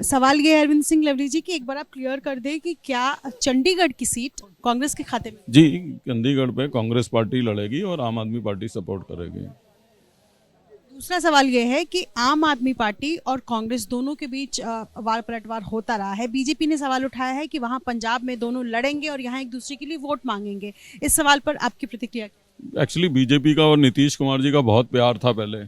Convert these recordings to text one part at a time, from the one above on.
सवाल ये है अरविंद सिंह लवली जी की एक बार आप क्लियर कर दें कि क्या चंडीगढ़ की सीट कांग्रेस के खाते में? जी, चंडीगढ़ पे कांग्रेस पार्टी लड़ेगी और आम आदमी पार्टी सपोर्ट करेगी। दूसरा सवाल ये है कि आम आदमी पार्टी और कांग्रेस दोनों के बीच वार पलटवार होता रहा है। बीजेपी ने सवाल उठाया है कि वहां पंजाब में दोनों लड़ेंगे और यहाँ एक दूसरे के लिए वोट मांगेंगे। इस सवाल पर आपकी प्रतिक्रिया क्या? एक्चुअली बीजेपी का और नीतीश कुमार जी का बहुत प्यार था पहले,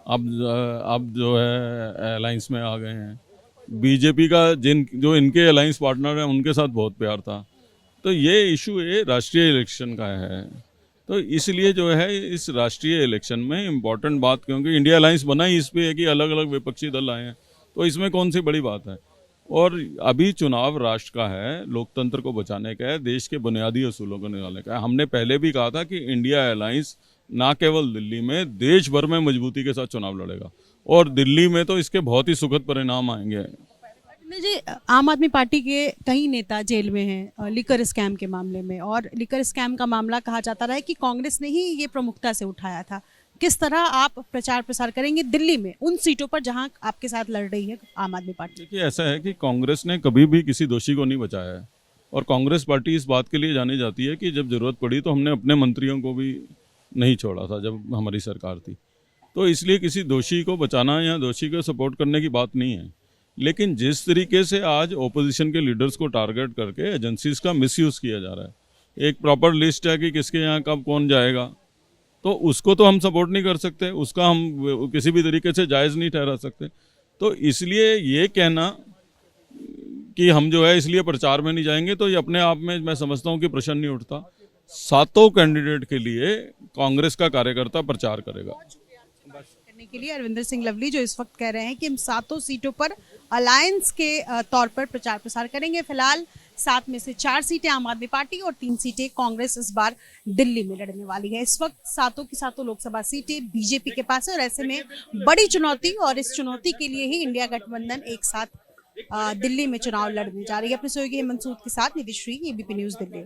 अब जो है अलायंस में आ गए हैं। बीजेपी का जो इनके अलायंस पार्टनर हैं उनके साथ बहुत प्यार था। तो ये इशू ये राष्ट्रीय इलेक्शन का है, तो इसलिए जो है इस राष्ट्रीय इलेक्शन में इम्पोर्टेंट बात, क्योंकि इंडिया अलायंस बना ही इस पे है कि अलग अलग विपक्षी दल आए हैं, तो इसमें कौन सी बड़ी बात है। और अभी चुनाव राष्ट्र का है, लोकतंत्र को बचाने का है, देश के बुनियादी असूलों को निकालने का है। हमने पहले भी कहा था कि इंडिया अलायंस ना केवल दिल्ली में, देश भर में मजबूती के साथ चुनाव लड़ेगा, और दिल्ली में तो इसके बहुत ही सुखद परिणाम आएंगे। जी, आम आदमी पार्टी के कई नेता जेल में हैं लिकर स्कैम के मामले में, और लिकर स्कैम का मामला कहा जाता रहा है कि कांग्रेस ने ही ये प्रमुखता से उठाया था। किस तरह आप प्रचार प्रसार करेंगे दिल्ली में उन सीटों पर जहां आपके साथ लड़ रही है आम आदमी पार्टी? देखिए, ऐसा है कि कांग्रेस ने कभी भी किसी दोषी को नहीं बचाया है, और कांग्रेस पार्टी इस बात के लिए जानी जाती है कि जब जरूरत पड़ी तो हमने अपने मंत्रियों को भी नहीं छोड़ा था जब हमारी सरकार थी। तो इसलिए किसी दोषी को बचाना या दोषी को सपोर्ट करने की बात नहीं है। लेकिन जिस तरीके से आज ओपोजिशन के लीडर्स को टारगेट करके एजेंसीज का मिसयूज किया जा रहा है, एक प्रॉपर लिस्ट है कि किसके यहाँ कब कौन जाएगा, तो उसको तो हम सपोर्ट नहीं कर सकते, उसका हम किसी भी तरीके से जायज़ नहीं ठहरा सकते। तो इसलिए ये कहना कि हम जो है इसलिए प्रचार में नहीं जाएंगे, तो ये अपने आप में मैं समझता हूँ कि प्रश्न नहीं उठता। सातों कैंडिडेट के लिए कांग्रेस का कार्यकर्ता प्रचार करेगा। करने के लिए अरविंदर सिंह लवली जो इस वक्त कह रहे हैं कि हम सातों सीटों पर अलायंस के तौर पर प्रचार प्रसार करेंगे। फिलहाल 7 में से 4 सीटें आम आदमी पार्टी और 3 सीटें कांग्रेस इस बार दिल्ली में लड़ने वाली है। इस वक्त सातों की सातों लोकसभा सीटें बीजेपी के पास है, और ऐसे में बड़ी चुनौती, और इस चुनौती के लिए ही इंडिया गठबंधन एक साथ दिल्ली में चुनाव लड़ने जा रही है। अपने सहयोगी हेमंत सूद के साथ निधि श्री, एबीपी न्यूज दिल्ली।